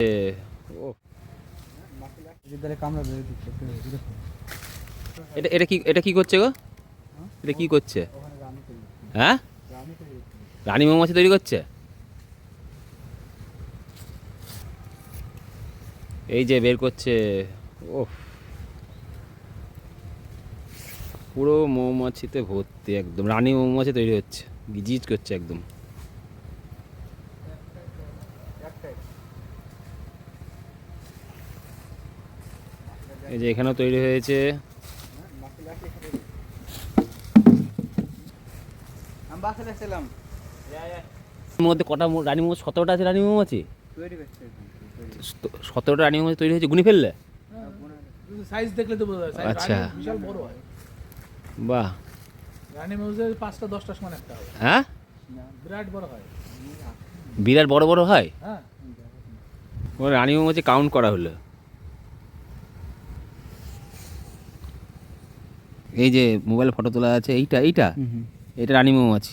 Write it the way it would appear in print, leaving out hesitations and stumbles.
ও এটা কি করছে গো? এটা কি করছে? হ্যাঁ, রানী মৌমাছি তৈরি করছে। এই যে বের করছে। ও পুরো মৌমাছিতে ভর্তি, একদম রানী মৌমাছি তৈরি হচ্ছে, গিজিজ করছে একদম। এই যে এখানেও তৈরি হয়েছে। এর মধ্যে কটা রানী মৌমাছি? 17টা আছে রানী মৌমাছি। 17টা রানী মৌমাছি তৈরি হয়েছে, গুনি ফেললে? সাইজ দেখলে তো বোঝা যায়, আচ্ছা, বিশাল বড় হয়। বাহ। রানী মৌমাছির 5টা 10টা সমান একটা হয়, হ্যাঁ, বিরাট বড় হয়। বিরাট বড় বড় হয়। হ্যাঁ, ও রানী মৌমাছি কাউন্ট করা হলো। এই যে মোবাইল ফটো তোলা আছে, এইটা এইটা এটা রানী মৌমাছি।